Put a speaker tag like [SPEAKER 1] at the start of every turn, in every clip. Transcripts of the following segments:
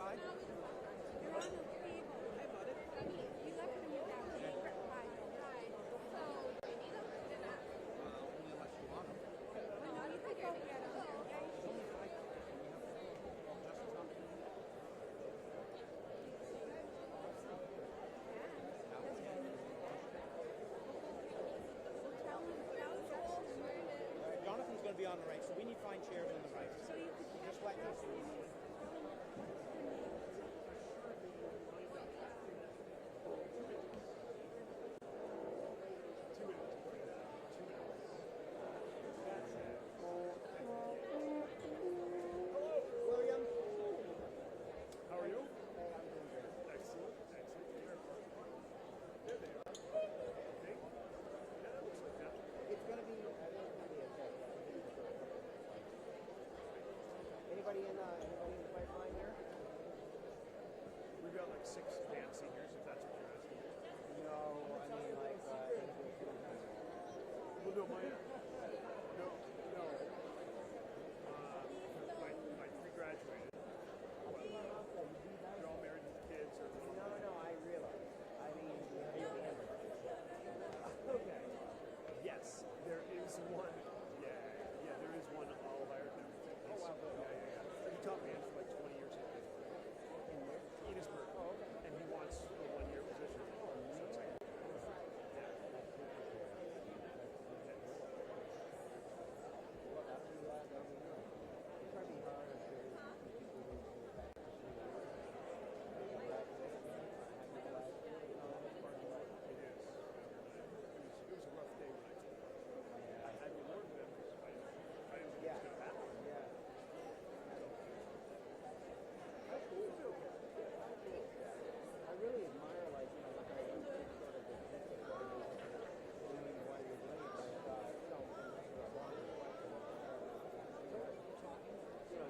[SPEAKER 1] Why?
[SPEAKER 2] You're on the table.
[SPEAKER 3] I bought it.
[SPEAKER 2] You left them with that favorite pie. Right. So, you need them?
[SPEAKER 1] Only unless you want them.
[SPEAKER 2] Well, no, you could go get them. Yeah, you should.
[SPEAKER 1] Jonathan's going to be on the right, so we need to find chairs on the right.
[SPEAKER 2] So you could
[SPEAKER 1] Just like this.
[SPEAKER 4] How are you? Excellent. Excellent. There they are. Okay. Yeah, that looks like that.
[SPEAKER 1] It's going to be, Anybody in the pipeline here?
[SPEAKER 4] We've got like 6 dance seniors, if that's what you're asking.
[SPEAKER 1] No, I mean like,
[SPEAKER 4] Well, no, my 3 graduated. They're all married with kids. Or
[SPEAKER 1] No, I realize. I mean,
[SPEAKER 4] okay. Yes, there is one. Yeah, there is one all hired now.
[SPEAKER 1] Oh, wow, good.
[SPEAKER 4] Yeah. He taught band for like 20 years in Enosburg.
[SPEAKER 1] Oh, okay.
[SPEAKER 4] And he wants a 1-year position. So it's like,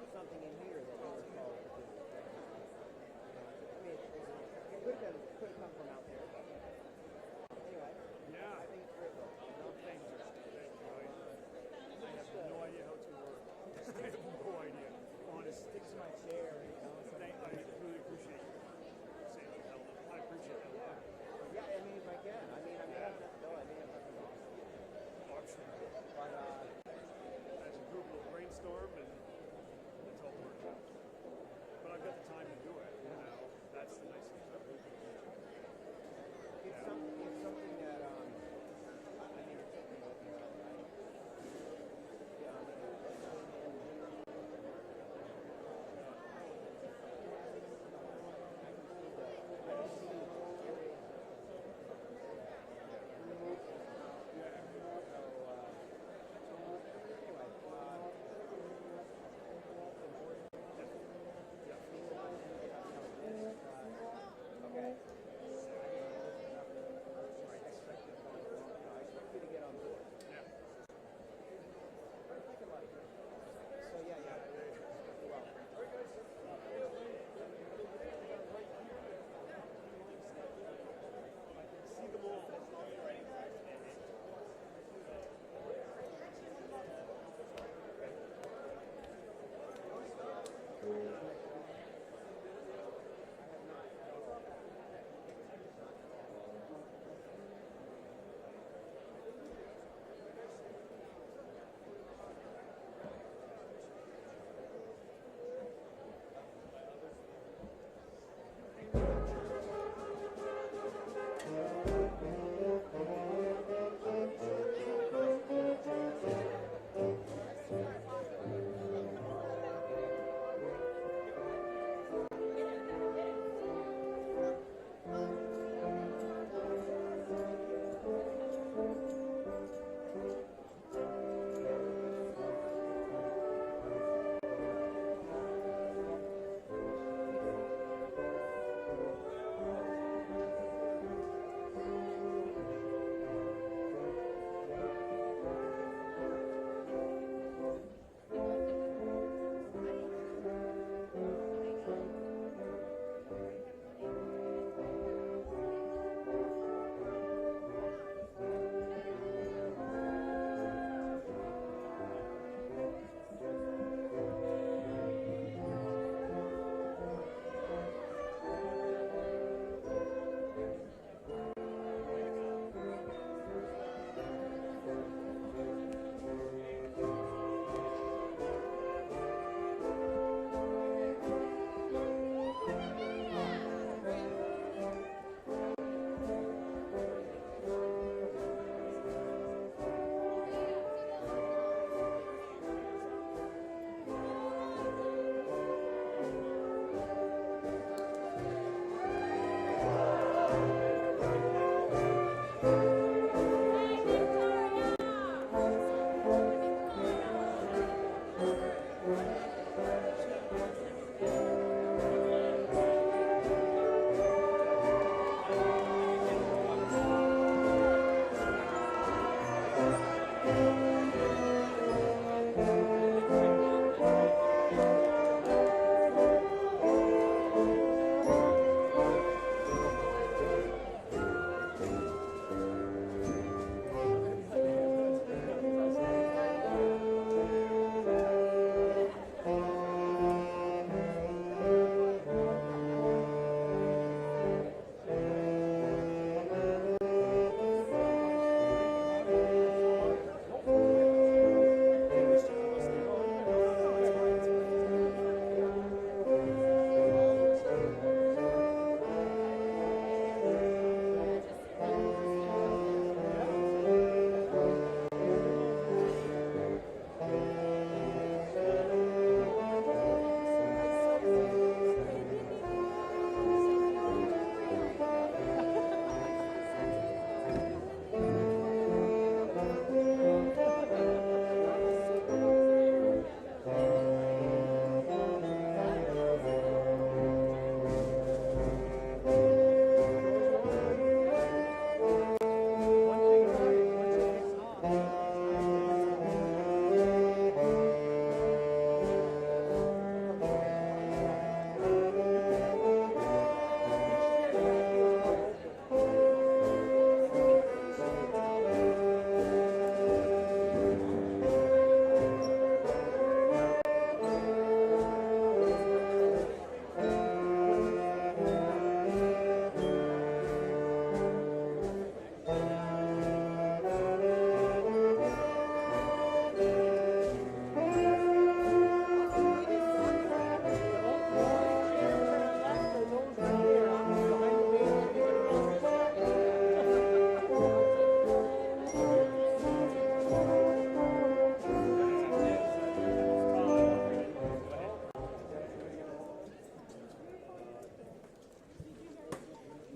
[SPEAKER 1] something in here that we were called to do. I mean, it could have come from out there. Anyway,
[SPEAKER 4] yeah.
[SPEAKER 1] I think it's great though.
[SPEAKER 4] Thank you. I have no idea how it's going to work. I have no idea. Honestly.
[SPEAKER 1] Stick to my chair.
[SPEAKER 4] I really appreciate you saying that. I appreciate that a lot.
[SPEAKER 1] Yeah, I mean, if I can. I may have nothing though. I may have nothing awesome.
[SPEAKER 4] Option.
[SPEAKER 1] But,
[SPEAKER 4] as a group, we'll brainstorm and it's all worked out. But I've got the time to do it. You know, that's the nice thing.
[SPEAKER 1] It's something that, I mean, it's something that,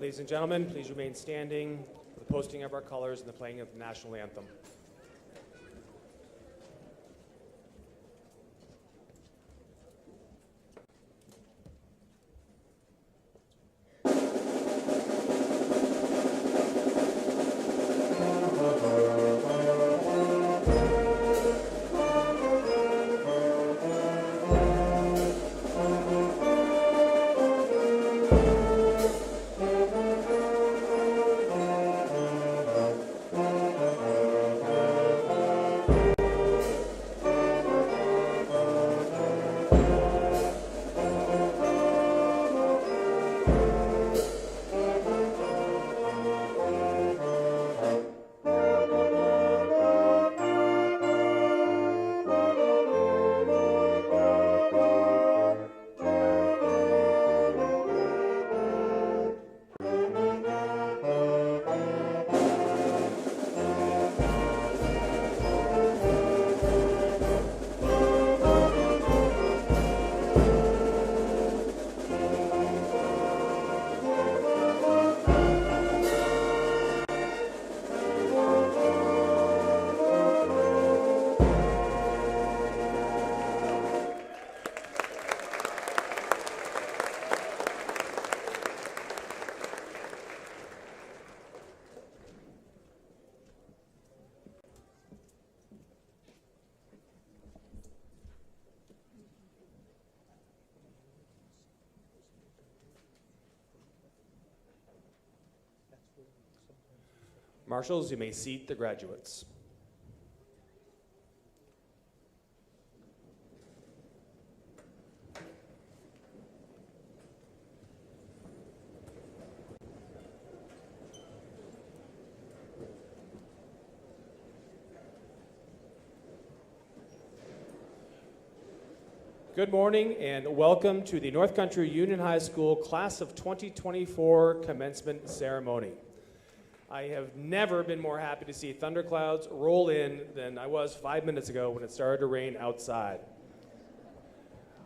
[SPEAKER 3] Ladies and gentlemen, please remain standing for the posting of our colors and the playing of the national anthem. Marshals, you may seat the graduates. Good morning and welcome to the North Country Union High School Class of 2024 Commencement Ceremony. I have never been more happy to see thunderclouds roll in than I was 5 minutes ago when it started to rain outside.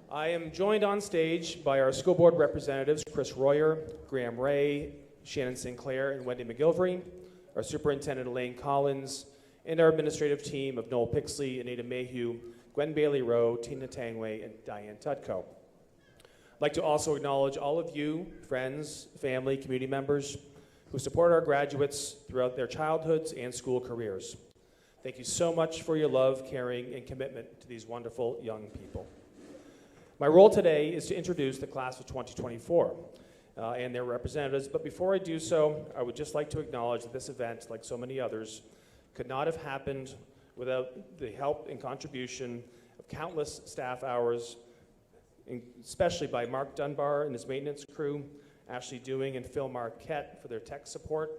[SPEAKER 3] I am joined on stage by our school board representatives, Chris Royer, Graham Ray, Shannon Sinclair, and Wendy McGilvery, our superintendent, Elaine Collins, and our administrative team of Noel Pixley, Anita Mayhew, Gwen Bailey Rowe, Tina Tangway, and Diane Tutko. I'd like to also acknowledge all of you, friends, family, community members, who support our graduates throughout their childhoods and school careers. Thank you so much for your love, caring, and commitment to these wonderful young people. My role today is to introduce the class of 2024 and their representatives, but before I do so, I would just like to acknowledge that this event, like so many others, could not have happened without the help and contribution of countless staff hours, especially by Mark Dunbar and his maintenance crew, Ashley Dewing and Phil Marquette for their tech support.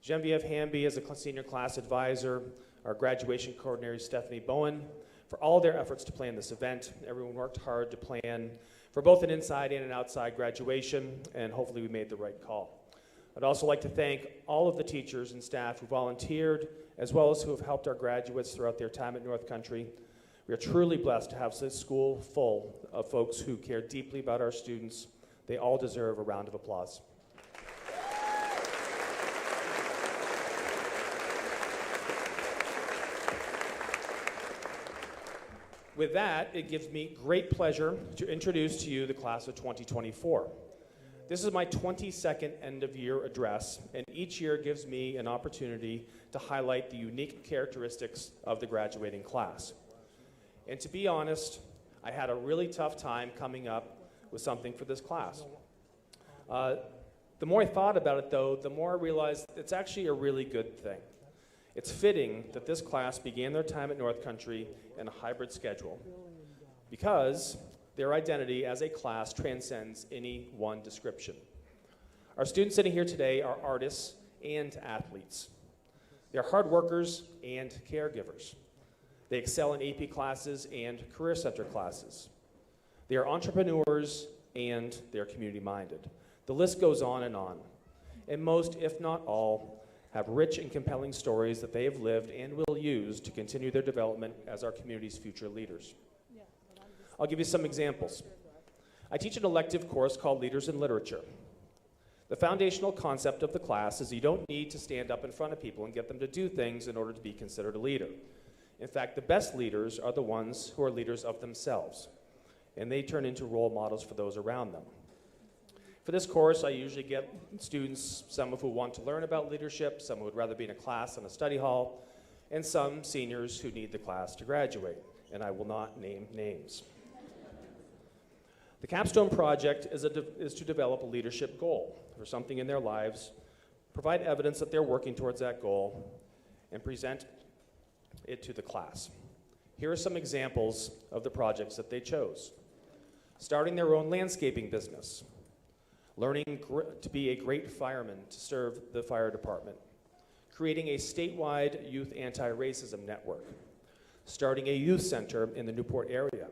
[SPEAKER 3] Genevieve Hamby as a senior class advisor, our graduation coordinator Stephanie Bowen, for all their efforts to plan this event. Everyone worked hard to plan for both an inside and an outside graduation, and hopefully we made the right call. I'd also like to thank all of the teachers and staff who volunteered, as well as who have helped our graduates throughout their time at North Country. We are truly blessed to have this school full of folks who care deeply about our students. They all deserve a round of applause. With that, it gives me great pleasure to introduce to you the class of 2024. This is my 22nd end-of-year address, and each year gives me an opportunity to highlight the unique characteristics of the graduating class. And to be honest, I had a really tough time coming up with something for this class. The more I thought about it, though, the more I realized it's actually a really good thing. It's fitting that this class began their time at North Country in a hybrid schedule because their identity as a class transcends any one description. Our students sitting here today are artists and athletes. They're hard workers and caregivers. They excel in AP classes and Career Center classes. They are entrepreneurs and they're community-minded. The list goes on. And most, if not all, have rich and compelling stories that they have lived and will use to continue their development as our community's future leaders. I'll give you some examples. I teach an elective course called Leaders in Literature. The foundational concept of the class is you don't need to stand up in front of people and get them to do things in order to be considered a leader. In fact, the best leaders are the ones who are leaders of themselves, and they turn into role models for those around them. For this course, I usually get students, some of who want to learn about leadership, some who would rather be in a class in a study hall, and some seniors who need the class to graduate, and I will not name names. The capstone project is to develop a leadership goal for something in their lives, provide evidence that they're working towards that goal, and present it to the class. Here are some examples of the projects that they chose. Starting their own landscaping business, learning to be a great fireman to serve the fire department, creating a statewide youth anti-racism network, starting a youth center in the Newport area,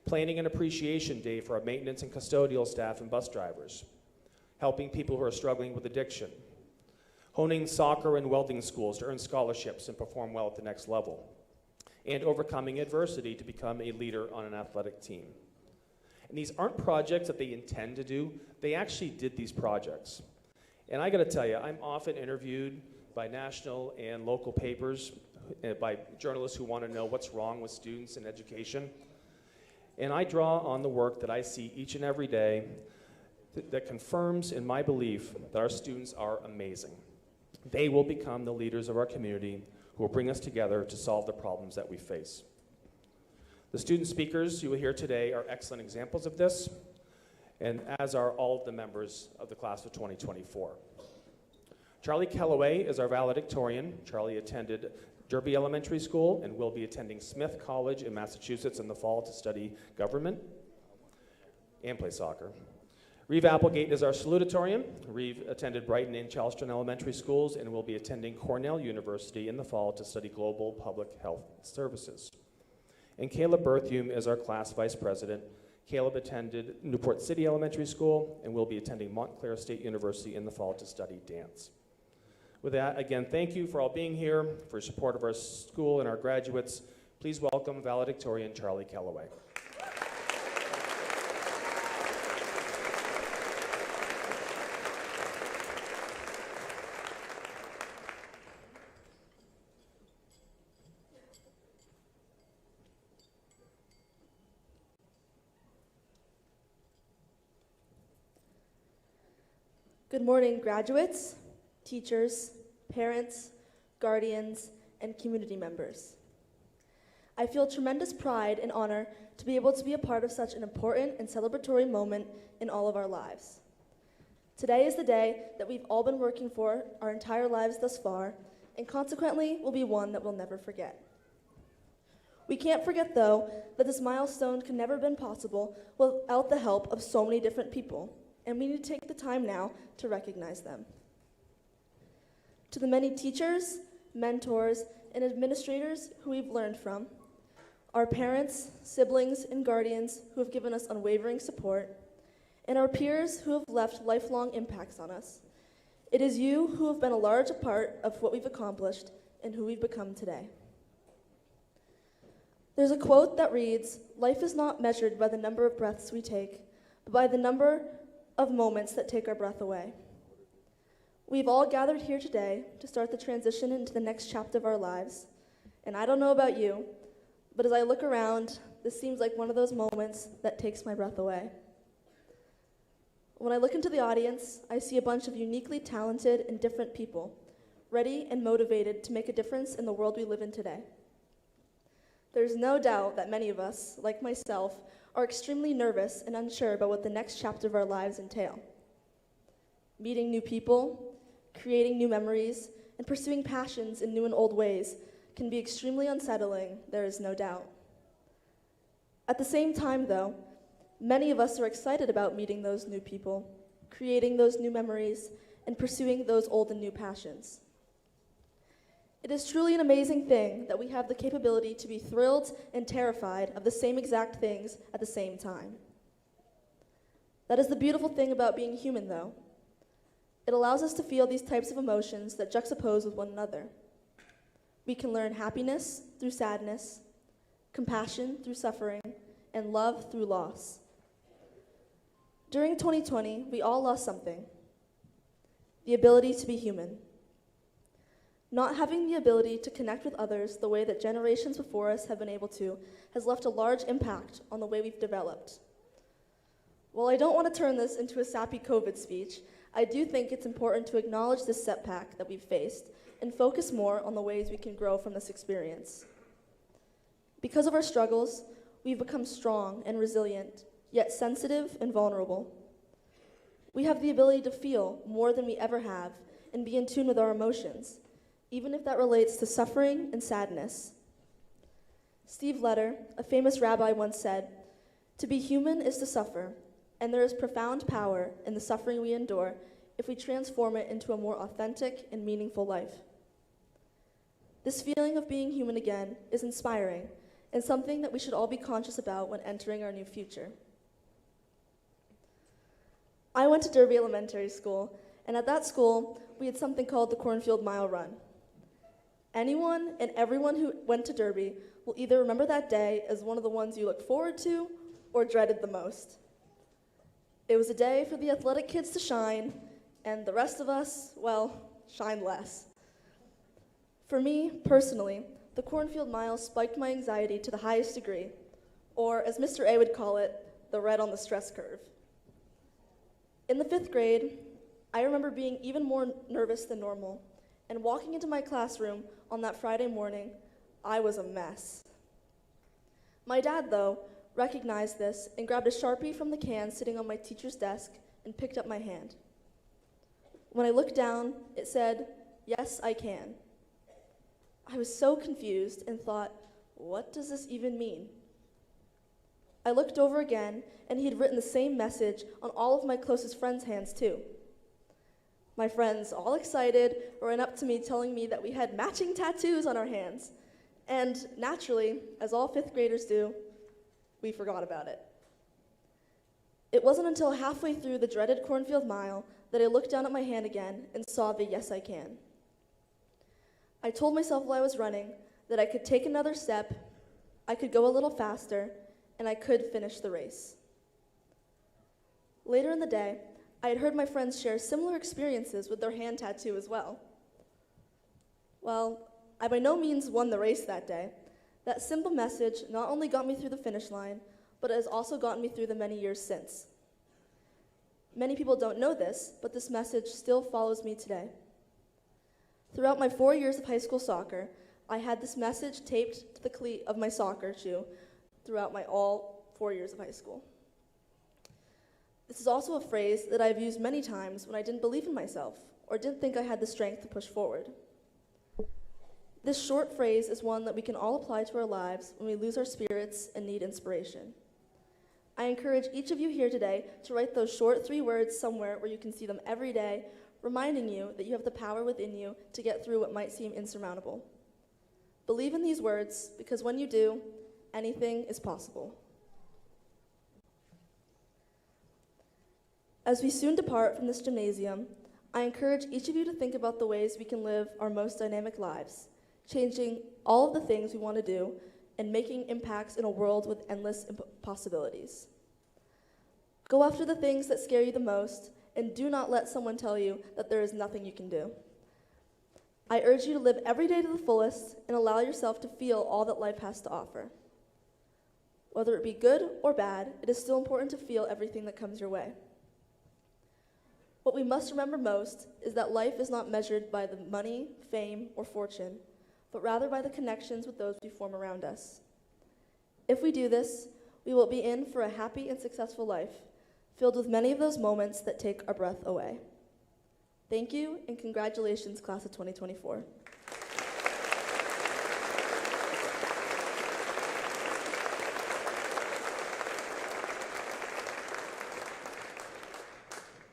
[SPEAKER 3] planning an appreciation day for our maintenance and custodial staff and bus drivers, helping people who are struggling with addiction, honing soccer and welding schools to earn scholarships and perform well at the next level, and overcoming adversity to become a leader on an athletic team. And these aren't projects that they intend to do, they actually did these projects. And I gotta tell you, I'm often interviewed by national and local papers, by journalists who wanna know what's wrong with students in education. And I draw on the work that I see each and every day that confirms in my belief that our students are amazing. They will become the leaders of our community who will bring us together to solve the problems that we face. The student speakers you will hear today are excellent examples of this, and as are all of the members of the class of 2024. Charli Kellaway is our valedictorian. Charli attended Derby Elementary School and will be attending Smith College in Massachusetts in the fall to study government and play soccer. Reeve Applegate is our salutatorian. Reeve attended Brighton and Charleston Elementary Schools and will be attending Cornell University in the fall to study global public health services. And Kaeleb Berthiaume is our class vice president. Kaeleb attended Newport City Elementary School and will be attending Montclair State University in the fall to study dance. With that, again, thank you for all being here, for your support of our school and our graduates. Please welcome valedictorian Charli Kellaway.
[SPEAKER 5] Good morning, graduates, teachers, parents, guardians, and community members. I feel tremendous pride and honor to be able to be a part of such an important and celebratory moment in all of our lives. Today is the day that we've all been working for our entire lives thus far, and consequently will be one that we'll never forget. We can't forget, though, that this milestone could never have been possible without the help of so many different people, and we need to take the time now to recognize them. To the many teachers, mentors, and administrators who we've learned from, our parents, siblings, and guardians who have given us unwavering support, and our peers who have left lifelong impacts on us, it is you who have been a large part of what we've accomplished and who we've become today. There's a quote that reads, "Life is not measured by the number of breaths we take, but by the number of moments that take our breath away." We've all gathered here today to start the transition into the next chapter of our lives. And I don't know about you, but as I look around, this seems like one of those moments that takes my breath away. When I look into the audience, I see a bunch of uniquely talented and different people, ready and motivated to make a difference in the world we live in today. There's no doubt that many of us, like myself, are extremely nervous and unsure about what the next chapter of our lives entail. Meeting new people, creating new memories, and pursuing passions in new and old ways can be extremely unsettling, there is no doubt. At the same time, though, many of us are excited about meeting those new people, creating those new memories, and pursuing those old and new passions. It is truly an amazing thing that we have the capability to be thrilled and terrified of the same exact things at the same time. That is the beautiful thing about being human, though. It allows us to feel these types of emotions that juxtapose with one another. We can learn happiness through sadness, compassion through suffering, and love through loss. During 2020, we all lost something: the ability to be human. Not having the ability to connect with others the way that generations before us have been able to has left a large impact on the way we've developed. While I don't want to turn this into a sappy COVID speech, I do think it's important to acknowledge this setback that we've faced and focus more on the ways we can grow from this experience. Because of our struggles, we've become strong and resilient, yet sensitive and vulnerable. We have the ability to feel more than we ever have and be in tune with our emotions, even if that relates to suffering and sadness. Steve Letter, a famous rabbi, once said, "To be human is to suffer, and there is profound power in the suffering we endure if we transform it into a more authentic and meaningful life." This feeling of being human again is inspiring and something that we should all be conscious about when entering our new future. I went to Derby Elementary School, and at that school, we had something called the Cornfield Mile Run. Anyone and everyone who went to Derby will either remember that day as one of the ones you looked forward to or dreaded the most. It was a day for the athletic kids to shine, and the rest of us, well, shine less. For me, personally, the Cornfield Mile spiked my anxiety to the highest degree, or as Mr. A would call it, the red on the stress curve. In the 5th grade, I remember being even more nervous than normal, and walking into my classroom on that Friday morning, I was a mess. My dad, though, recognized this and grabbed a Sharpie from the can sitting on my teacher's desk and picked up my hand. When I looked down, it said, "Yes, I can." I was so confused and thought, what does this even mean? I looked over again, and he had written the same message on all of my closest friends' hands, too. My friends, all excited, ran up to me telling me that we had matching tattoos on our hands. And naturally, as all 5th graders do, we forgot about it. It wasn't until halfway through the dreaded Cornfield Mile that I looked down at my hand again and saw the "Yes, I can." I told myself while I was running that I could take another step, I could go a little faster, and I could finish the race. Later in the day, I had heard my friends share similar experiences with their hand tattoo as well. Well, I by no means won the race that day. That simple message not only got me through the finish line, but it has also gotten me through the many years since. Many people don't know this, but this message still follows me today. Throughout my 4 years of high school soccer, I had this message taped to the cleat of my soccer shoe throughout my all 4 years of high school. This is also a phrase that I've used many times when I didn't believe in myself or didn't think I had the strength to push forward. This short phrase is one that we can all apply to our lives when we lose our spirits and need inspiration. I encourage each of you here today to write those short 3 words somewhere where you can see them every day, reminding you that you have the power within you to get through what might seem insurmountable. Believe in these words, because when you do, anything is possible. As we soon depart from this gymnasium, I encourage each of you to think about the ways we can live our most dynamic lives, changing all of the things we want to do and making impacts in a world with endless possibilities. Go after the things that scare you the most, and do not let someone tell you that there is nothing you can do. I urge you to live every day to the fullest and allow yourself to feel all that life has to offer. Whether it be good or bad, it is still important to feel everything that comes your way. What we must remember most is that life is not measured by the money, fame, or fortune, but rather by the connections with those we form around us. If we do this, we will be in for a happy and successful life, filled with many of those moments that take our breath away. Thank you, and congratulations, class of 2024.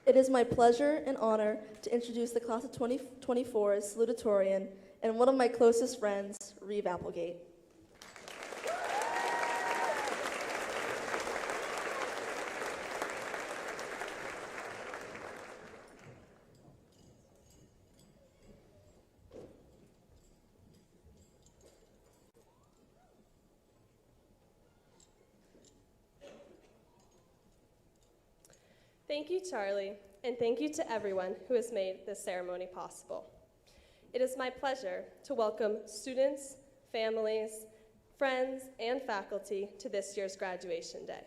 [SPEAKER 5] It is my pleasure and honor to introduce the class of 2024's Salutatorian and one of my closest friends, Reeve Applegate.
[SPEAKER 6] Thank you, Charli, and thank you to everyone who has made this ceremony possible. It is my pleasure to welcome students, families, friends, and faculty to this year's graduation day.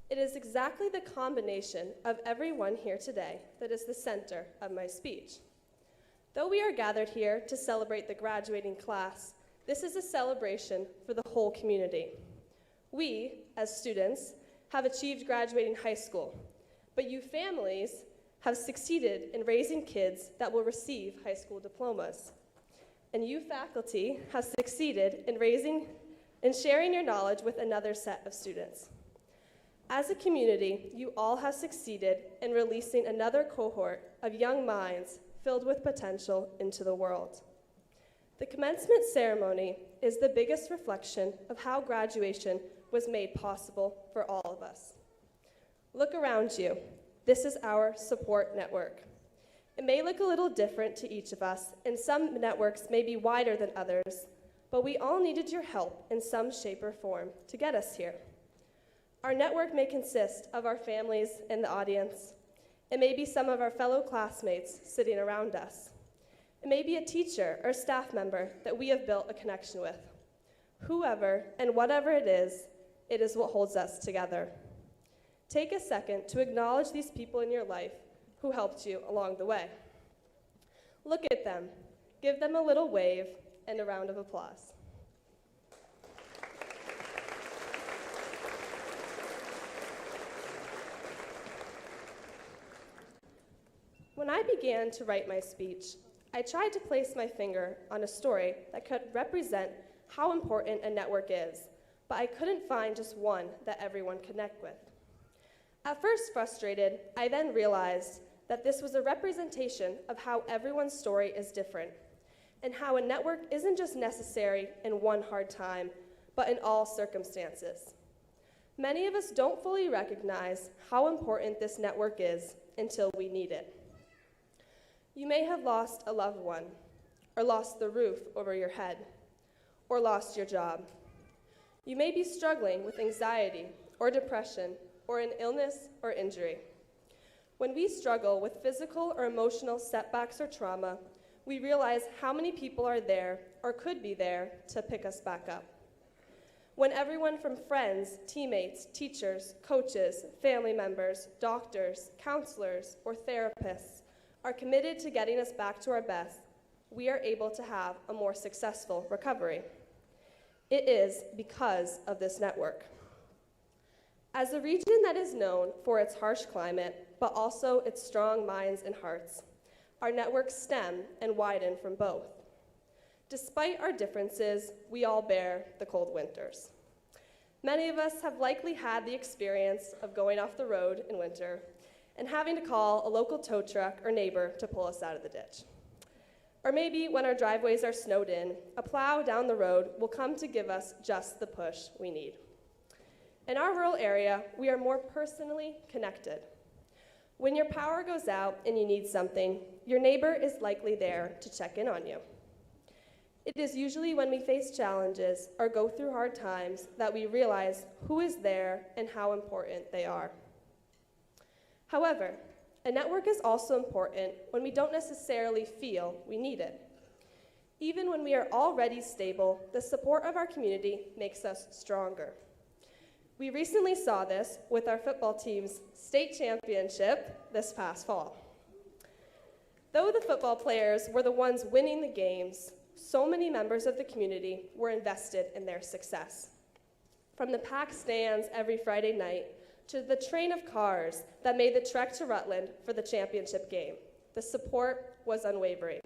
[SPEAKER 6] It is exactly the combination of everyone here today that is the center of my speech. Though we are gathered here to celebrate the graduating class, this is a celebration for the whole community. We, as students, have achieved graduating high school, but you families have succeeded in raising kids that will receive high school diplomas. And you faculty have succeeded in sharing your knowledge with another set of students. As a community, you all have succeeded in releasing another cohort of young minds filled with potential into the world. The commencement ceremony is the biggest reflection of how graduation was made possible for all of us. Look around you. This is our support network. It may look a little different to each of us, and some networks may be wider than others, but we all needed your help in some shape or form to get us here. Our network may consist of our families in the audience. It may be some of our fellow classmates sitting around us. It may be a teacher or staff member that we have built a connection with. Whoever and whatever it is what holds us together. Take a second to acknowledge these people in your life who helped you along the way. Look at them, give them a little wave and a round of applause. When I began to write my speech, I tried to place my finger on a story that could represent how important a network is, but I couldn't find just one that everyone could connect with. At first frustrated, I then realized that this was a representation of how everyone's story is different, and how a network isn't just necessary in one hard time, but in all circumstances. Many of us don't fully recognize how important this network is until we need it. You may have lost a loved one, or lost the roof over your head, or lost your job. You may be struggling with anxiety or depression, or an illness or injury. When we struggle with physical or emotional setbacks or trauma, we realize how many people are there or could be there to pick us back up. When everyone from friends, teammates, teachers, coaches, family members, doctors, counselors, or therapists are committed to getting us back to our best, we are able to have a more successful recovery. It is because of this network. As a region that is known for its harsh climate, but also its strong minds and hearts, our networks stem and widen from both. Despite our differences, we all bear the cold winters. Many of us have likely had the experience of going off the road in winter and having to call a local tow truck or neighbor to pull us out of the ditch. Or maybe when our driveways are snowed in, a plow down the road will come to give us just the push we need. In our rural area, we are more personally connected. When your power goes out and you need something, your neighbor is likely there to check in on you. It is usually when we face challenges or go through hard times that we realize who is there and how important they are. However, a network is also important when we don't necessarily feel we need it. Even when we are already stable, the support of our community makes us stronger. We recently saw this with our football team's state championship this past fall. Though the football players were the ones winning the games, so many members of the community were invested in their success. From the packed stands every Friday night to the train of cars that made the trek to Rutland for the championship game, the support was unwavering.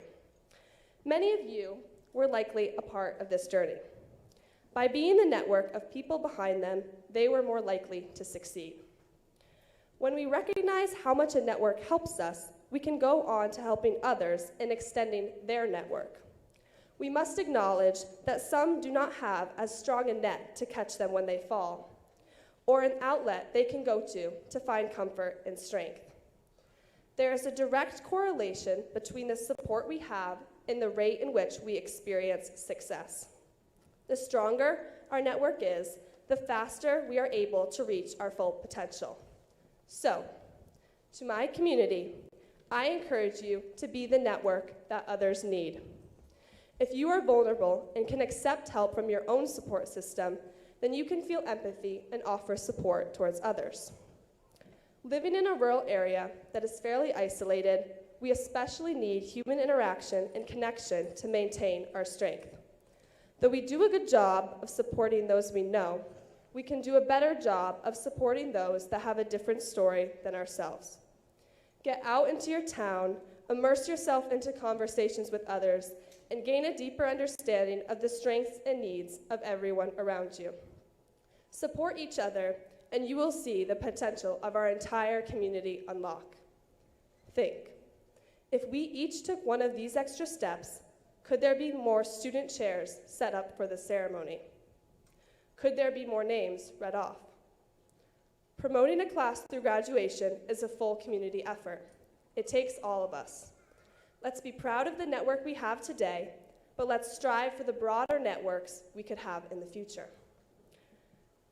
[SPEAKER 6] Many of you were likely a part of this journey. By being the network of people behind them, they were more likely to succeed. When we recognize how much a network helps us, we can go on to helping others in extending their network. We must acknowledge that some do not have as strong a net to catch them when they fall, or an outlet they can go to find comfort and strength. There is a direct correlation between the support we have and the rate in which we experience success. The stronger our network is, the faster we are able to reach our full potential. So, To my community, I encourage you to be the network that others need. If you are vulnerable and can accept help from your own support system, then you can feel empathy and offer support towards others. Living in a rural area that is fairly isolated, we especially need human interaction and connection to maintain our strength. Though we do a good job of supporting those we know, we can do a better job of supporting those that have a different story than ourselves. Get out into your town, immerse yourself into conversations with others, and gain a deeper understanding of the strengths and needs of everyone around you. Support each other, and you will see the potential of our entire community unlock. Think, if we each took one of these extra steps, could there be more student chairs set up for the ceremony? Could there be more names read off? Promoting a class through graduation is a full community effort. It takes all of us. Let's be proud of the network we have today, but let's strive for the broader networks we could have in the future.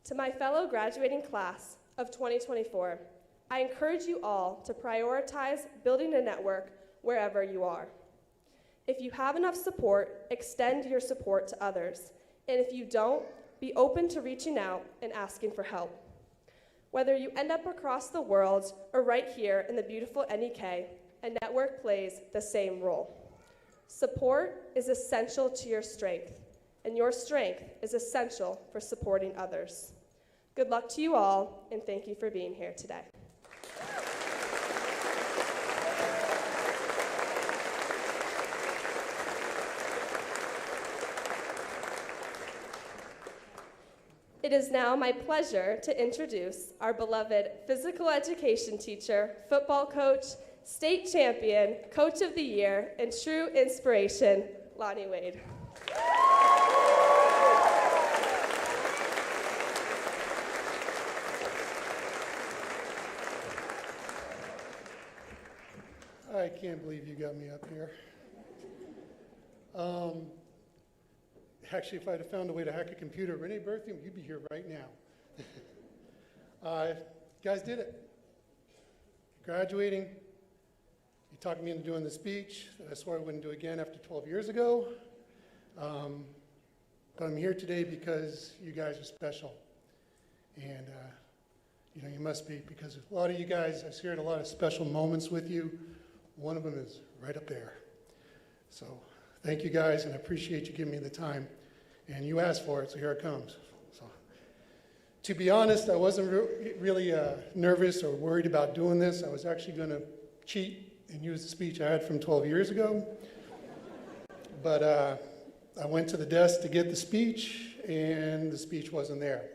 [SPEAKER 6] To my fellow graduating class of 2024, I encourage you all to prioritize building a network wherever you are. If you have enough support, extend your support to others. And if you don't, be open to reaching out and asking for help. Whether you end up across the world or right here in the beautiful NEK, a network plays the same role. Support is essential to your strength, and your strength is essential for supporting others. Good luck to you all, and thank you for being here today. It is now my pleasure to introduce our beloved physical education teacher, football coach, state champion, coach of the year, and true inspiration, Lonnie Wade.
[SPEAKER 7] I can't believe you got me up here. Actually, if I'd have found a way to hack a computer, Renee Berthiaume, you'd be here right now. You guys did it. Graduating. You talked me into doing the speech that I swore I wouldn't do again after 12 years ago. But I'm here today because you guys are special. And, you must be, because a lot of you guys, I've shared a lot of special moments with you. One of them is right up there. So thank you guys, and I appreciate you giving me the time. And you asked for it, so here it comes. So, to be honest, I wasn't really nervous or worried about doing this. I was actually going to cheat and use the speech I had from 12 years ago. But I went to the desk to get the speech, and the speech wasn't there.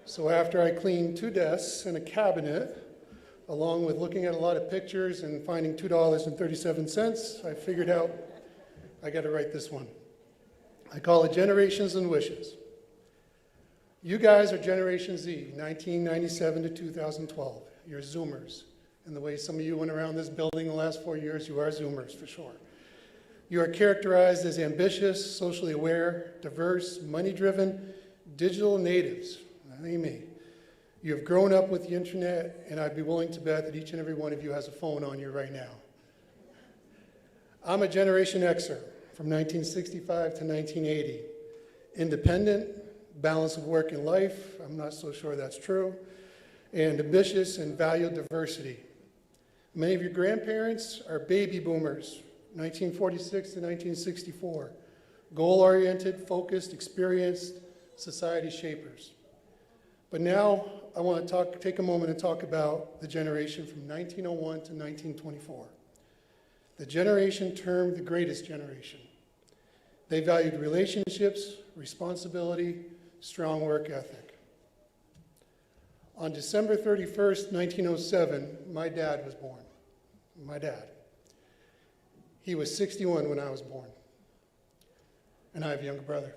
[SPEAKER 7] So after I cleaned 2 desks and a cabinet, along with looking at a lot of pictures and finding $2.37, I figured out I got to write this one. I call it Generations and Wishes. You guys are Generation Z, 1997 to 2012. You're Zoomers. And the way some of you went around this building the last 4 years, you are Zoomers for sure. You are characterized as ambitious, socially aware, diverse, money-driven, digital natives. That ain't me. You have grown up with the internet, and I'd be willing to bet that each and every one of you has a phone on you right now. I'm a Generation Xer from 1965 to 1980. Independent, balance of work and life, I'm not so sure that's true, and ambitious and value diversity. Many of your grandparents are baby boomers, 1946 to 1964, goal-oriented, focused, experienced society shapers. But now I want to take a moment and talk about the generation from 1901 to 1924. The generation termed the greatest generation. They valued relationships, responsibility, strong work ethic. On December 31st, 1907, my dad was born. My dad. He was 61 when I was born. And I have a younger brother.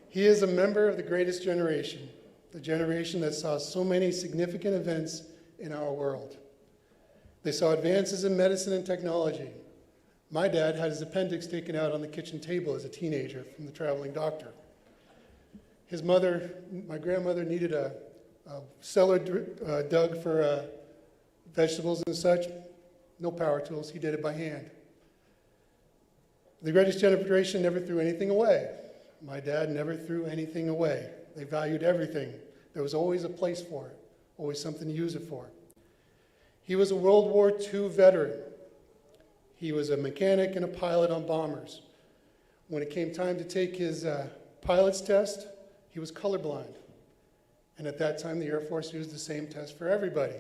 [SPEAKER 7] He is a member of the greatest generation, the generation that saw so many significant events in our world. They saw advances in medicine and technology. My dad had his appendix taken out on the kitchen table as a teenager from the traveling doctor. His mother, my grandmother, needed a cellar dug for vegetables and such, no power tools. He did it by hand. The greatest generation never threw anything away. My dad never threw anything away. They valued everything. There was always a place for it, always something to use it for. He was a World War II veteran. He was a mechanic and a pilot on bombers. When it came time to take his pilot's test, he was colorblind. And at that time, the Air Force used the same test for everybody.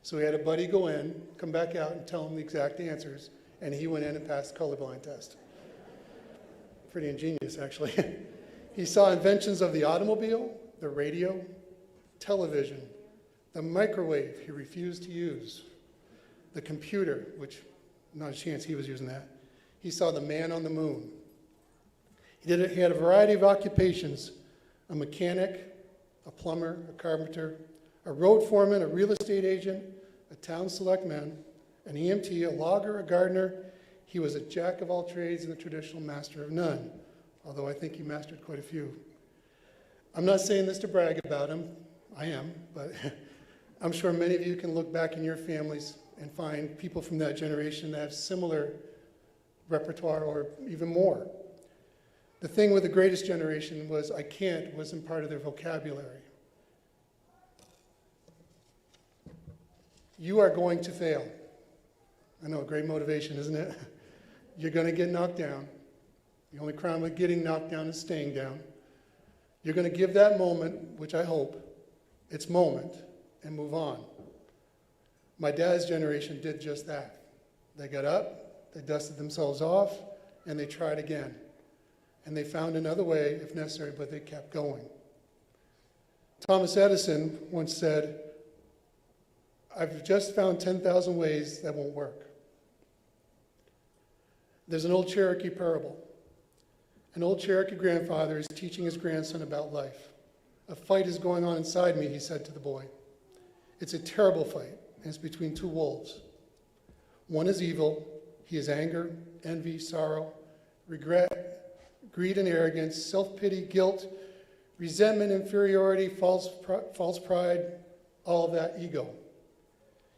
[SPEAKER 7] So he had a buddy go in, come back out, and tell him the exact answers, and he went in and passed the colorblind test. Pretty ingenious, actually. He saw inventions of the automobile, the radio, television, the microwave he refused to use, the computer, which not a chance he was using that. He saw the man on the moon. He had a variety of occupations: a mechanic, a plumber, a carpenter, a road foreman, a real estate agent, a town selectman, an EMT, a logger, a gardener. He was a jack of all trades and a traditional master of none, although I think he mastered quite a few. I'm not saying this to brag about him. I am, but I'm sure many of you can look back in your families and find people from that generation that have similar repertoire or even more. The thing with the greatest generation was I can't wasn't part of their vocabulary. You are going to fail. I know, great motivation, isn't it? You're going to get knocked down. The only crime with getting knocked down is staying down. You're going to give that moment, which I hope, its moment, and move on. My dad's generation did just that. They got up, they dusted themselves off, and they tried again. And they found another way if necessary, but they kept going. Thomas Edison once said, "I've just found 10,000 ways that won't work." There's an old Cherokee parable. An old Cherokee grandfather is teaching his grandson about life. "A fight is going on inside me," he said to the boy. "It's a terrible fight, and it's between two wolves. One is evil. He is anger, envy, sorrow, regret, greed and arrogance, self-pity, guilt, resentment, inferiority, false pride, all of that ego."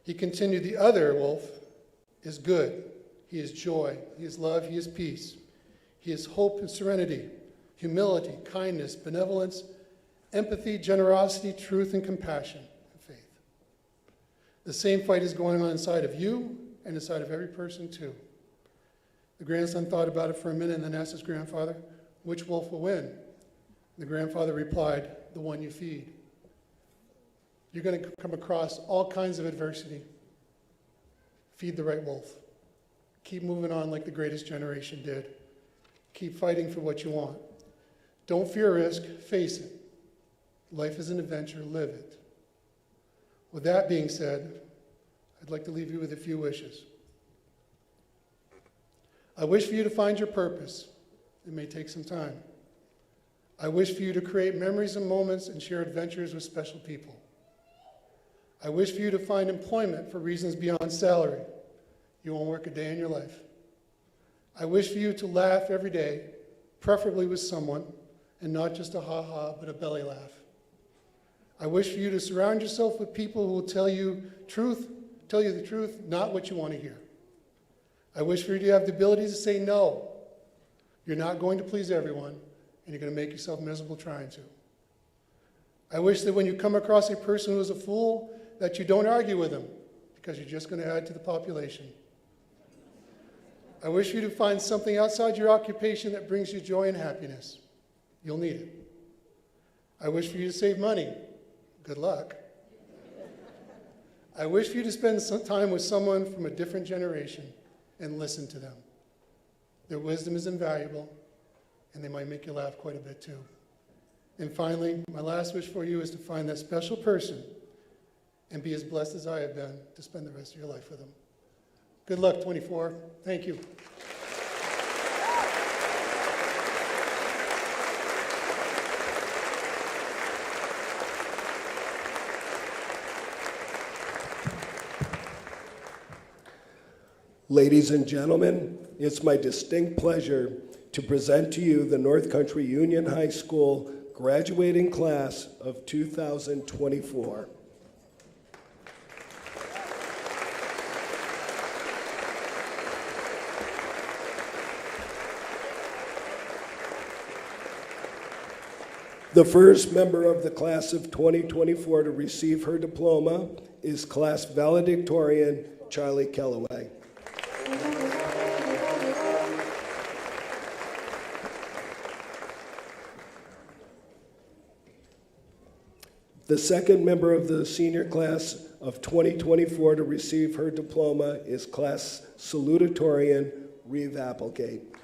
[SPEAKER 7] He continued, "The other wolf is good. He is joy, he is love, he is peace. He is hope and serenity, humility, kindness, benevolence, empathy, generosity, truth, and compassion, and faith." The same fight is going on inside of you and inside of every person too. The grandson thought about it for a minute and then asked his grandfather, "Which wolf will win?" The grandfather replied, "The one you feed." You're going to come across all kinds of adversity. Feed the right wolf. Keep moving on like the greatest generation did. Keep fighting for what you want. Don't fear risk, face it. Life is an adventure, live it. With that being said, I'd like to leave you with a few wishes. I wish for you to find your purpose. It may take some time. I wish for you to create memories and moments and share adventures with special people. I wish for you to find employment for reasons beyond salary. You won't work a day in your life. I wish for you to laugh every day, preferably with someone, and not just a ha-ha, but a belly laugh. I wish for you to surround yourself with people who will tell you the truth, not what you want to hear. I wish for you to have the ability to say no. You're not going to please everyone, and you're going to make yourself miserable trying to. I wish that when you come across a person who is a fool, that you don't argue with them, because you're just going to add to the population. I wish for you to find something outside your occupation that brings you joy and happiness. You'll need it. I wish for you to save money. Good luck. I wish for you to spend some time with someone from a different generation and listen to them. Their wisdom is invaluable, and they might make you laugh quite a bit too. And finally, my last wish for you is to find that special person and be as blessed as I have been to spend the rest of your life with them. Good luck, 24. Thank you.
[SPEAKER 8] Ladies and gentlemen, it's my distinct pleasure to present to you the North Country Union High School graduating class of 2024. The first member of the class of 2024 to receive her diploma is class valedictorian Charli Kellaway. The second member of the senior class of 2024 to receive her diploma is class salutatorian Reeve Applegate.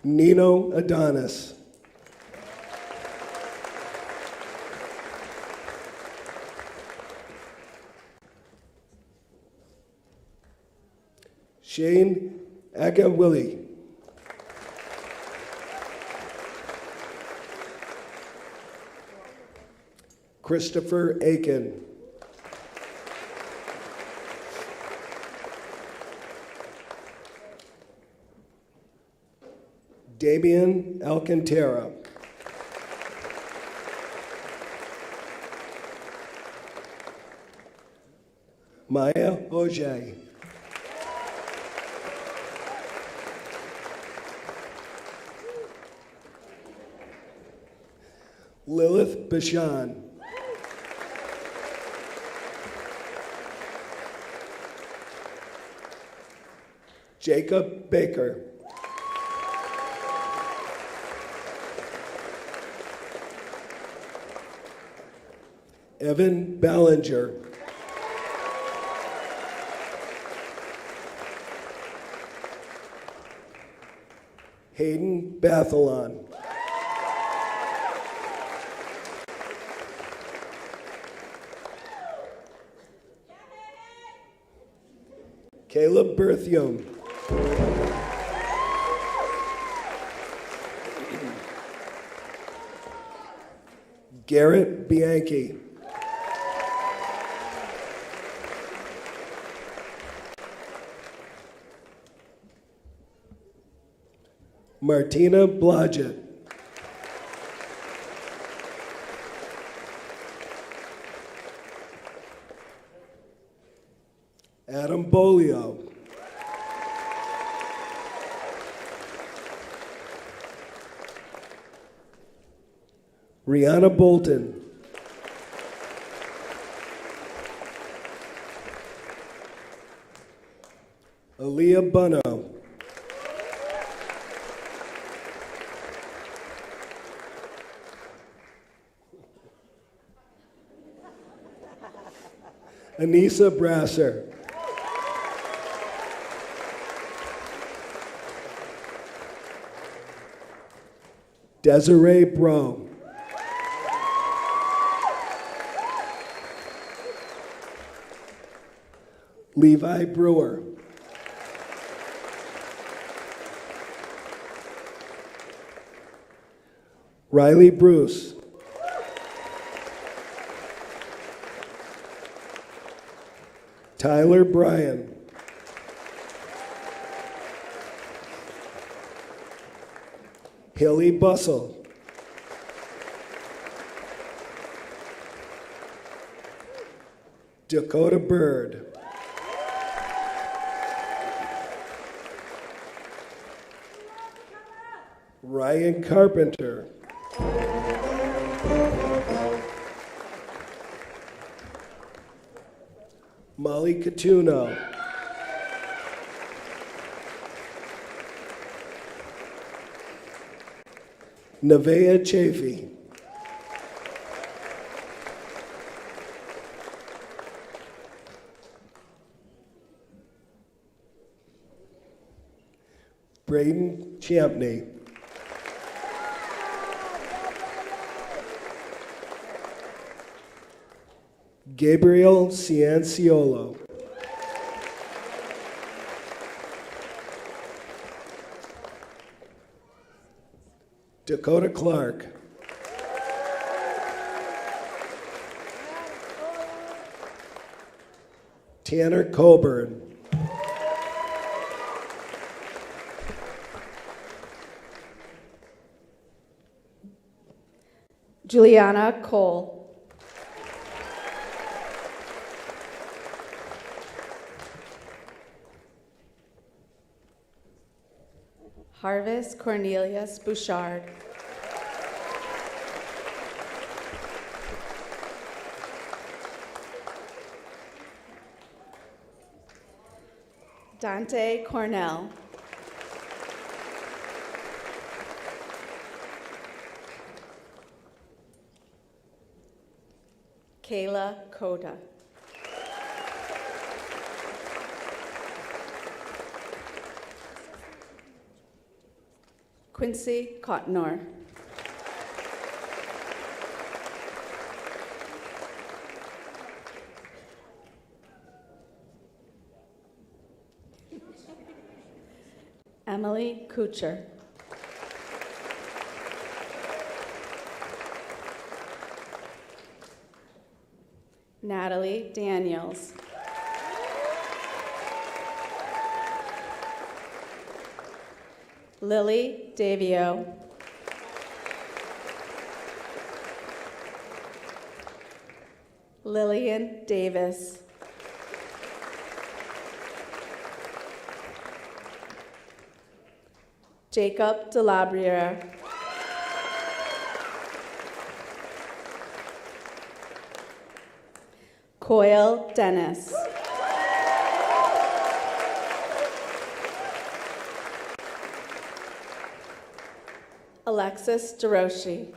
[SPEAKER 8] Nino Adonis. Shane Agawilli. Christopher Aiken. Damian Alcantara. Maya Auger. Lilith Bashan. Jacob Baker. Evan Ballinger. Hayden Bathalon. Kaeleb Berthiaume. Garrett Bianchi. Martina Blodgett. Adam Bolio. Rihanna Bolton. Aaliyah Bunno. Anissa Brasser. Desiree Bro. Levi Brewer. Riley Bruce. Tyler Bryan. Haley Bussell. Dakota Bird. Ryan Carpenter. Molly Catuno. Nevaeh Chafee. Braden Champney. Gabriel Cianciolo. Dakota Clark. Tanner Coburn.
[SPEAKER 9] Juliana Cole. Harvest Cornelius Bouchard. Dante Cornell. Kayla Coda. Quincy Cottonor. Emily Kucher. Natalie Daniels. Lily Davio. Lillian Davis. Jacob Delabriere. Coyle Dennis. Alexis DeRoshi.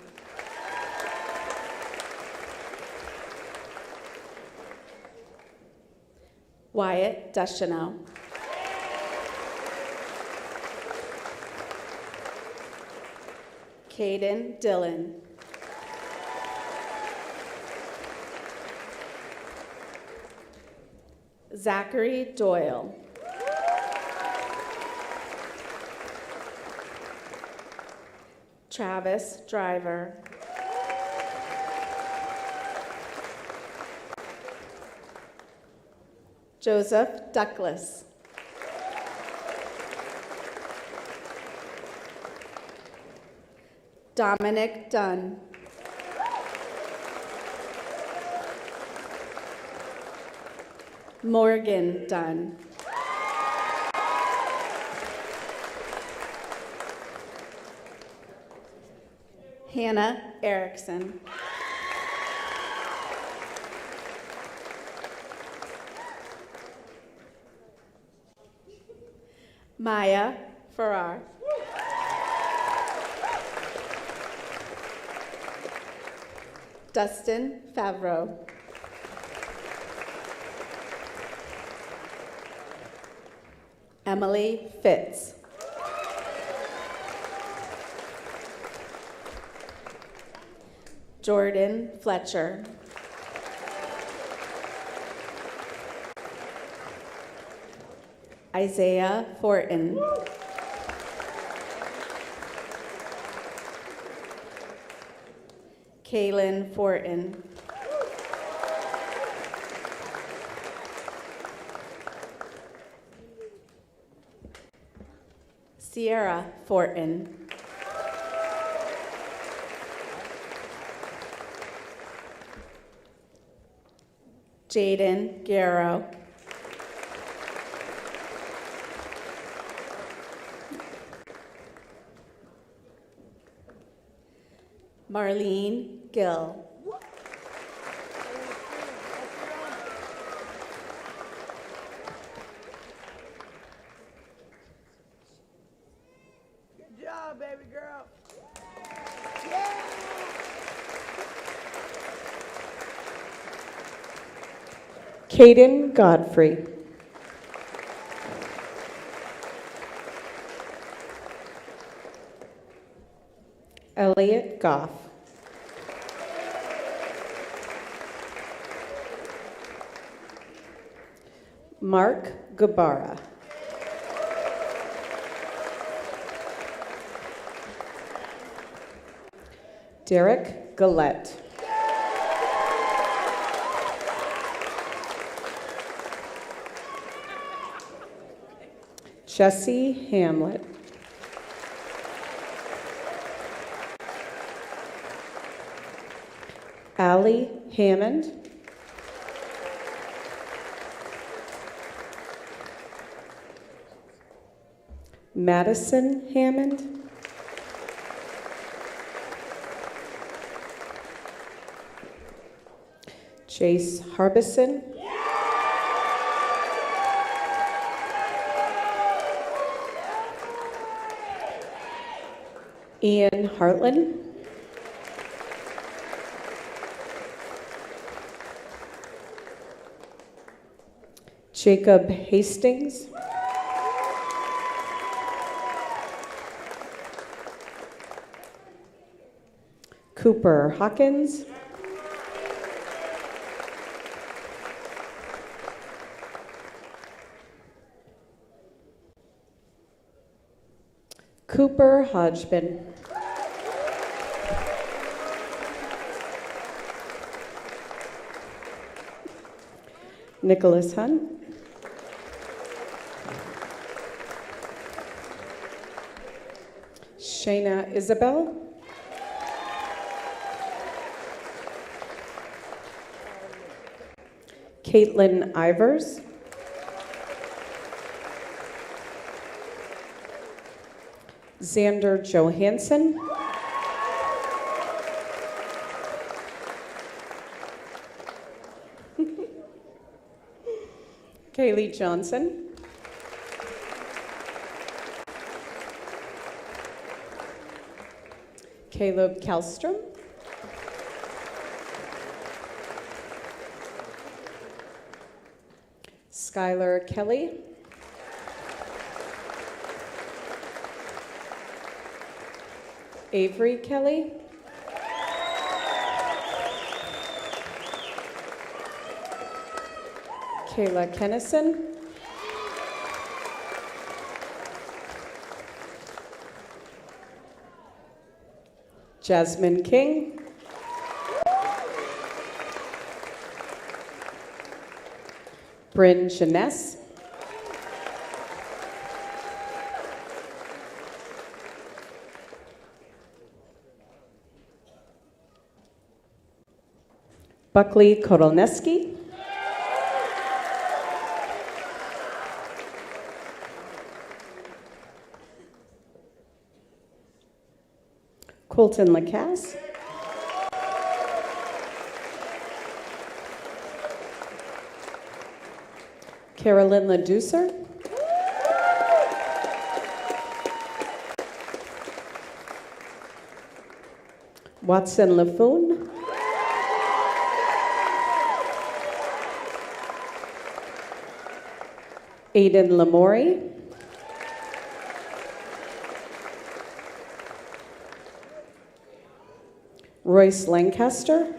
[SPEAKER 9] Wyatt Deschanel. Caden Dillon. Zachary Doyle. Travis Driver. Joseph Douglas. Dominic Dunn. Morgan Dunn. Hannah Erickson. Maya Farrar. Dustin Favreau. Emily Fitz. Jordan Fletcher. Isaiah Fortin. Kaylin Fortin. Sierra Fortin. Jaden Garrow. Marlene Gill.
[SPEAKER 1] Good job, baby girl.
[SPEAKER 10] Caden Godfrey. Elliot Goff. Mark Gabara. Derek Gillette. Jesse Hamlet. Allie Hammond. Madison Hammond, Jace Harbison, Ian Hartland, Jacob Hastings, Cooper Hawkins, Cooper Hodgman, Nicholas Hunt, Shayna Isabelle, Caitlin Ivers, Xander Johansson, Kaylee Johnson, Kaeleb Kallstrom, Skylar Kelly, Avery Kelly, Kayla Kennison, Jasmine King, Bryn Jeunesse, Buckley Korolneski, Colton Lacasse, Carolyn Laducer, Watson Laffoon, Aiden Lamori, Royce Lancaster,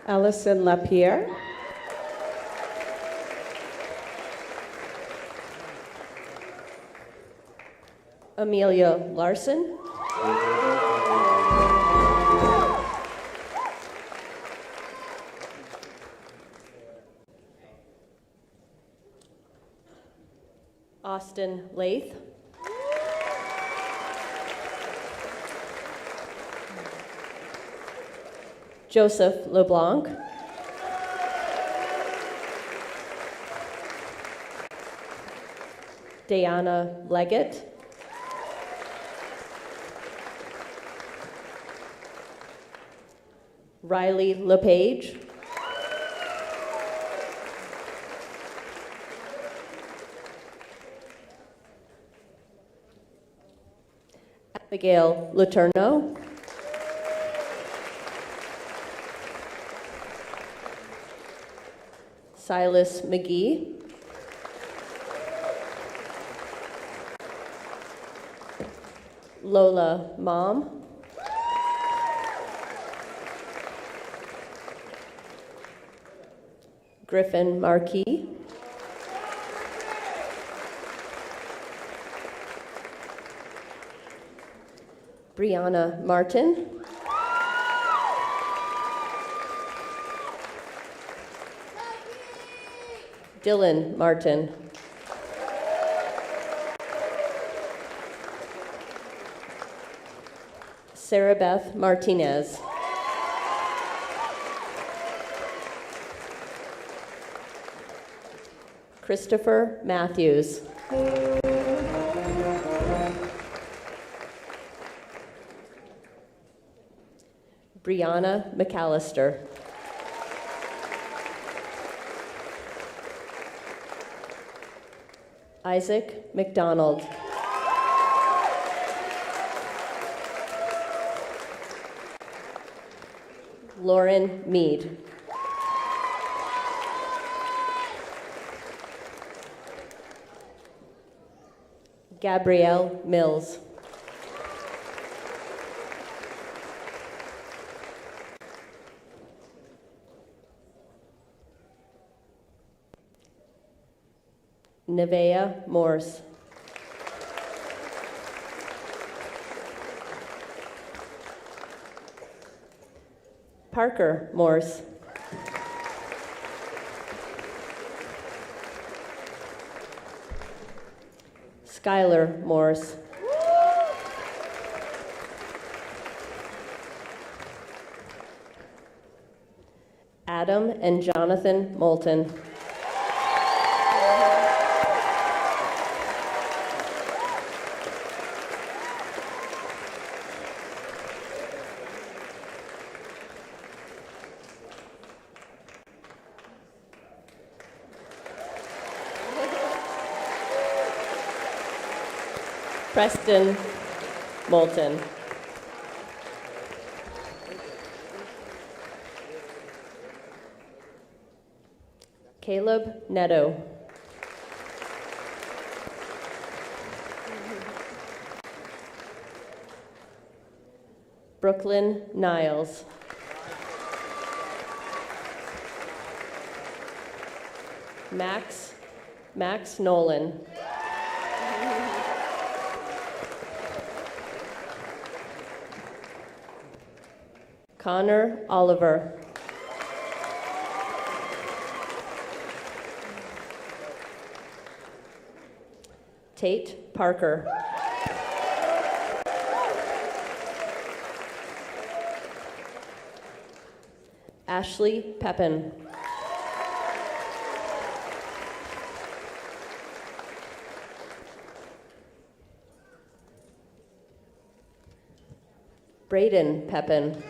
[SPEAKER 10] Allison Lapierre,
[SPEAKER 11] Amelia Larson, Austin Lath, Joseph LeBlanc, Diana Leggett, Riley LePage, Abigail Letourneau, Silas McGee, Lola Mom, Griffin Marquis, Brianna Martin, Dylan Martin, Sarah Beth Martinez, Christopher Matthews. Brianna McAllister. Isaac McDonald. Lauren Mead. Gabrielle Mills. Nevaeh Morse. Parker Morse. Skylar Morse. Adam and Jonathan Moulton. Preston Moulton. Kaeleb Neto. Brooklyn Niles. Max Nolan. Connor Oliver. Tate Parker. Ashley Pepin. Braden Pepin.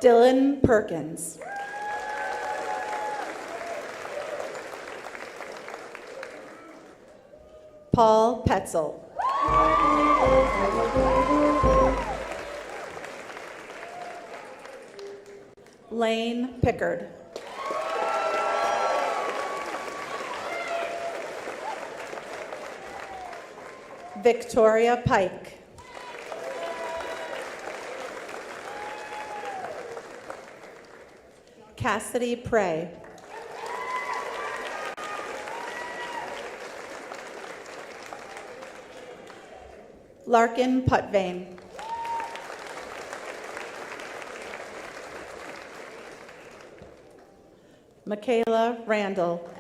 [SPEAKER 9] Dylan Perkins. Paul Petzel. Lane Pickard. Victoria Pike. Cassidy Prey. Larkin Putvane. Michaela Randall.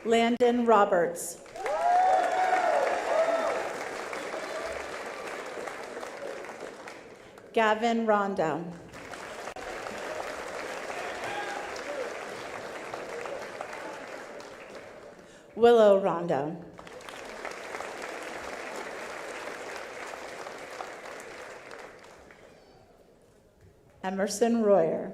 [SPEAKER 9] Landon Roberts. Gavin Rondown. Willow Rondown. Emerson Royer.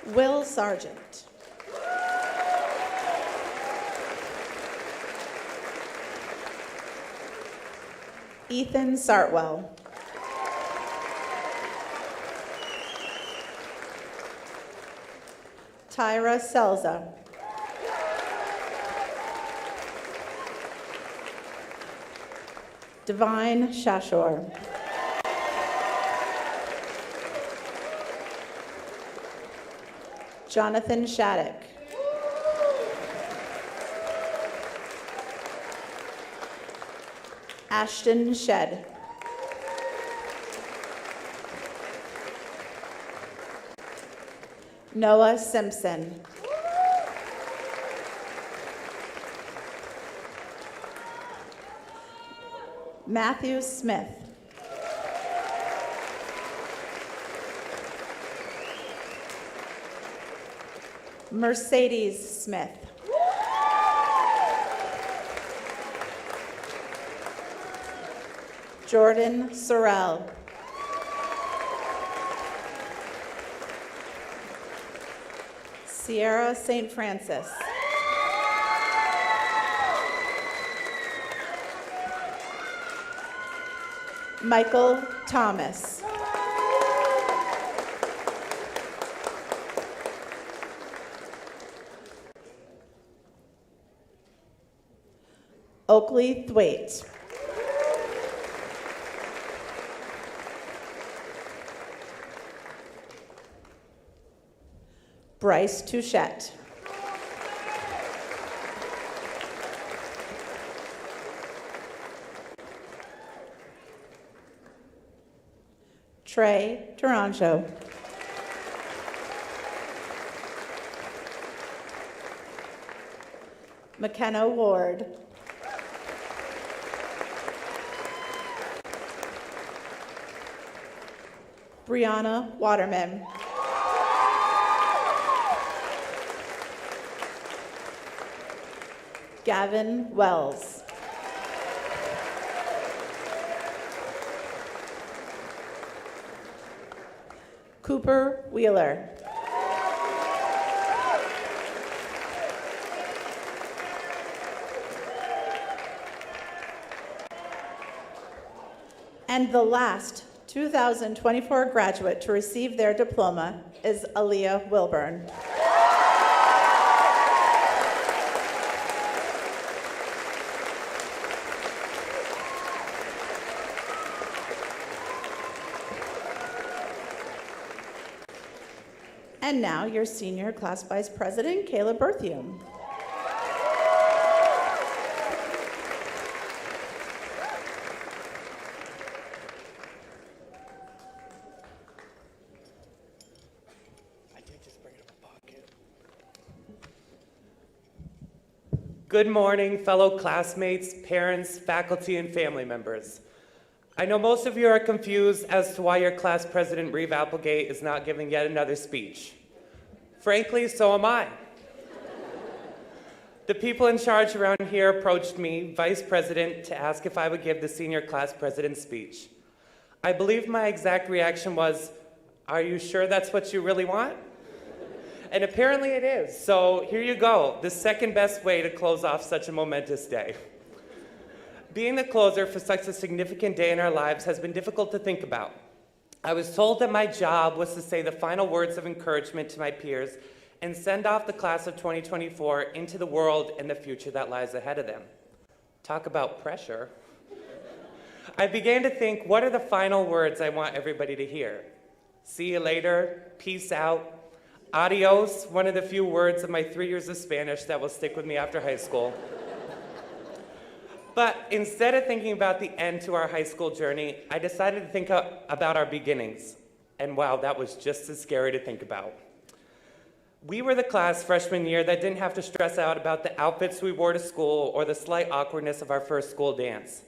[SPEAKER 9] Will Sargent. Ethan Sartwell. Tyra Selza. Divine Shashor. Jonathan Shattuck. Ashton Shed. Noah Simpson. Matthew Smith. Mercedes Smith. Jordan Sorrell. Sierra St. Francis. Michael Thomas. Oakley Thwaite. Bryce Touchette. Trey Taranjo. McKenna Ward. Brianna Waterman. Gavin Wells. Cooper Wheeler. And the last 2024 graduate to receive their diploma is Aaliyah Wilburn. And now your senior class vice president, Kaeleb Berthiaume.
[SPEAKER 12] Good morning, fellow classmates, parents, faculty, and family members. I know most of you are confused as to why your class president, Reeve Applegate, is not giving yet another speech. Frankly, so am I. The people in charge around here approached me, vice president, to ask if I would give the senior class president's speech. I believe my exact reaction was, "Are you sure that's what you really want?" And apparently it is. So here you go, the second best way to close off such a momentous day. Being the closer for such a significant day in our lives has been difficult to think about. I was told that my job was to say the final words of encouragement to my peers and send off the class of 2024 into the world and the future that lies ahead of them. Talk about pressure. I began to think, what are the final words I want everybody to hear? See you later, peace out, adios, one of the few words of my 3 years of Spanish that will stick with me after high school. But instead of thinking about the end to our high school journey, I decided to think about our beginnings. And wow, that was just as scary to think about. We were the class freshman year that didn't have to stress out about the outfits we wore to school or the slight awkwardness of our first school dance.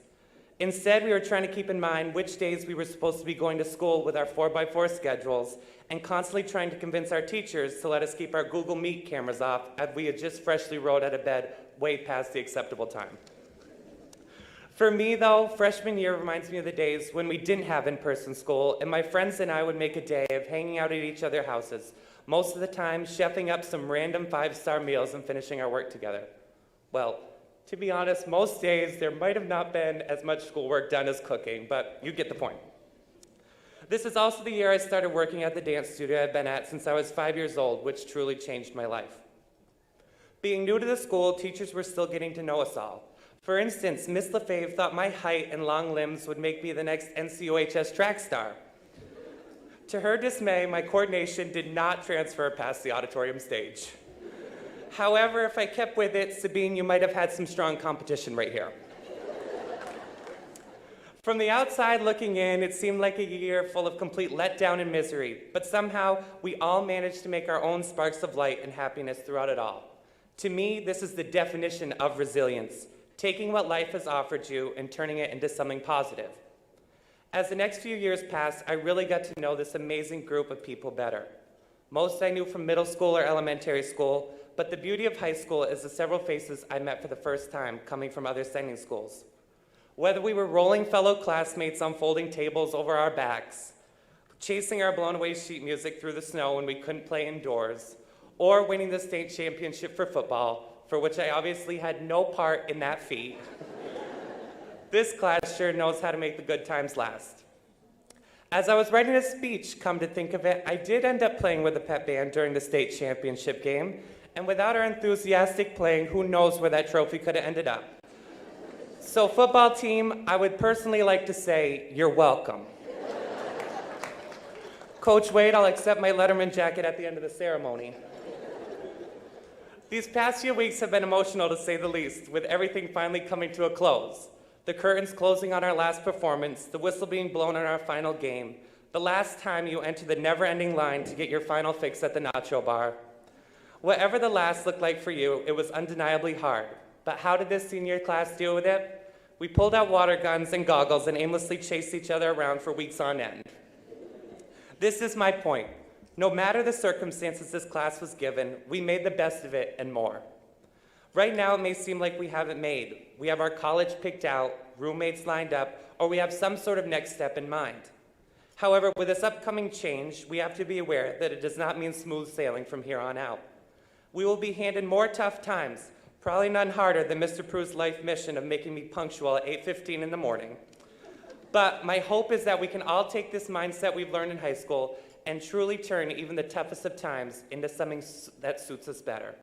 [SPEAKER 12] Instead, we were trying to keep in mind which days we were supposed to be going to school with our 4x4 schedules and constantly trying to convince our teachers to let us keep our Google Meet cameras off as we had just freshly rolled out of bed way past the acceptable time. For me, though, freshman year reminds me of the days when we didn't have in-person school, and my friends and I would make a day of hanging out at each other's houses, most of the time chefing up some random 5-star meals and finishing our work together. Well, to be honest, most days there might have not been as much schoolwork done as cooking, but you get the point. This is also the year I started working at the dance studio I've been at since I was 5 years old, which truly changed my life. Being new to the school, teachers were still getting to know us all. For instance, Miss LaFave thought my height and long limbs would make me the next NCUHS track star. To her dismay, my coordination did not transfer past the auditorium stage. However, if I kept with it, Sabine, you might have had some strong competition right here. From the outside looking in, it seemed like a year full of complete letdown and misery, but somehow we all managed to make our own sparks of light and happiness throughout it all. To me, this is the definition of resilience, taking what life has offered you and turning it into something positive. As the next few years passed, I really got to know this amazing group of people better. Most I knew from middle school or elementary school, but the beauty of high school is the several faces I met for the first time coming from other sending schools. Whether we were rolling fellow classmates on folding tables over our backs, chasing our blown-away sheet music through the snow when we couldn't play indoors, or winning the state championship for football, for which I obviously had no part in that feat. This class sure knows how to make the good times last. As I was writing a speech, come to think of it, I did end up playing with the pep band during the state championship game, and without our enthusiastic playing, who knows where that trophy could have ended up. So football team, I would personally like to say, you're welcome. Coach Wade, I'll accept my Letterman jacket at the end of the ceremony. These past few weeks have been emotional, to say the least, with everything finally coming to a close. The curtains closing on our last performance, the whistle being blown on our final game, the last time you enter the never-ending line to get your final fix at the nacho bar. Whatever the last looked like for you, it was undeniably hard. But how did this senior class deal with it? We pulled out water guns and goggles and aimlessly chased each other around for weeks on end. This is my point. No matter the circumstances this class was given, we made the best of it and more. Right now, it may seem like we haven't made. We have our college picked out, roommates lined up, or we have some sort of next step in mind. However, with this upcoming change, we have to be aware that it does not mean smooth sailing from here on out. We will be handed more tough times, probably none harder than Mr. Prue's life mission of making me punctual at 8:15 in the morning. But my hope is that we can all take this mindset we've learned in high school and truly turn even the toughest of times into something that suits us better.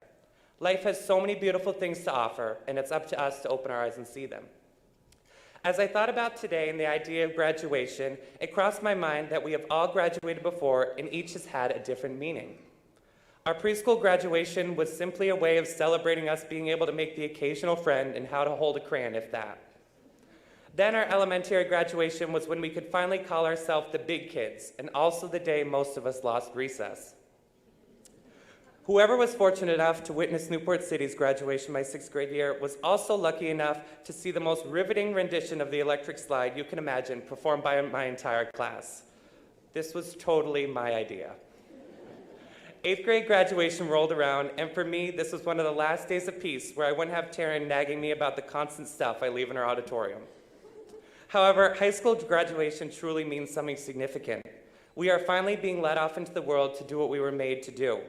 [SPEAKER 12] Life has so many beautiful things to offer, and it's up to us to open our eyes and see them. As I thought about today and the idea of graduation, it crossed my mind that we have all graduated before, and each has had a different meaning. Our preschool graduation was simply a way of celebrating us being able to make the occasional friend and how to hold a crayon, if that. Then our elementary graduation was when we could finally call ourselves the big kids, and also the day most of us lost recess. Whoever was fortunate enough to witness Newport City's graduation my 6th grade year was also lucky enough to see the most riveting rendition of the electric slide you can imagine performed by my entire class. This was totally my idea. 8th grade graduation rolled around, and for me, this was one of the last days of peace where I wouldn't have Taryn nagging me about the constant stuff I leave in our auditorium. However, high school graduation truly means something significant. We are finally being let off into the world to do what we were made to do.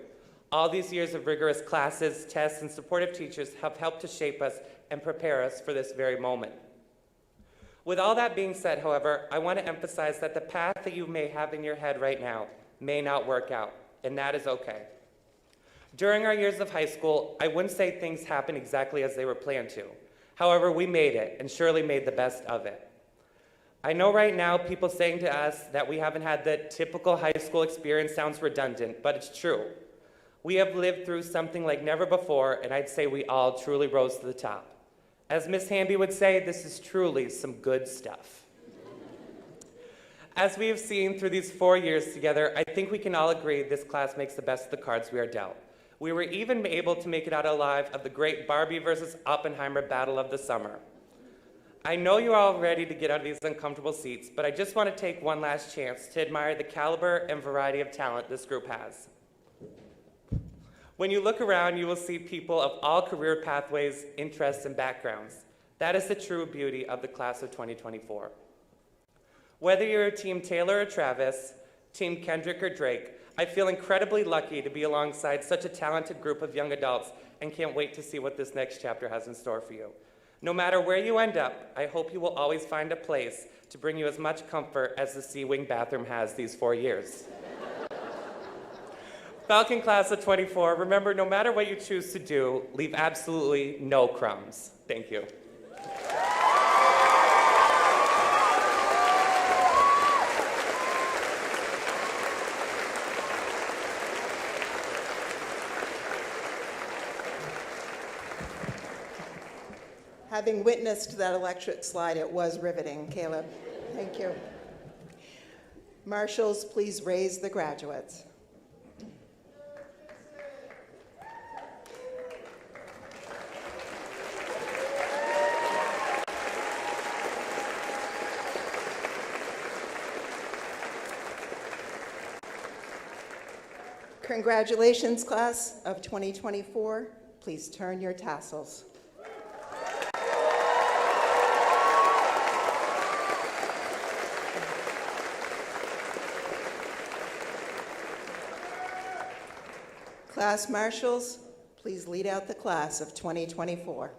[SPEAKER 12] All these years of rigorous classes, tests, and supportive teachers have helped to shape us and prepare us for this very moment. With all that being said, however, I want to emphasize that the path that you may have in your head right now may not work out, and that is okay. During our years of high school, I wouldn't say things happened exactly as they were planned to. However, we made it, and surely made the best of it. I know right now people saying to us that we haven't had the typical high school experience sounds redundant, but it's true. We have lived through something like never before, and I'd say we all truly rose to the top. As Miss Hamby would say, this is truly some good stuff. As we have seen through these 4 years together, I think we can all agree this class makes the best of the cards we are dealt. We were even able to make it out alive of the great Barbie versus Oppenheimer battle of the summer. I know you're all ready to get out of these uncomfortable seats, but I just want to take one last chance to admire the caliber and variety of talent this group has. When you look around, you will see people of all career pathways, interests, and backgrounds. That is the true beauty of the class of 2024. Whether you're Team Taylor or Travis, Team Kendrick or Drake, I feel incredibly lucky to be alongside such a talented group of young adults and can't wait to see what this next chapter has in store for you. No matter where you end up, I hope you will always find a place to bring you as much comfort as the C-Wing bathroom has these 4 years. Falcon class of 24, remember, no matter what you choose to do, leave absolutely no crumbs. Thank you.
[SPEAKER 13] Having witnessed that electric slide, it was riveting, Kaeleb. Thank you. Marshals, please raise the graduates. Congratulations, class of 2024. Please turn your tassels. Class marshals, please lead out the class of 2024.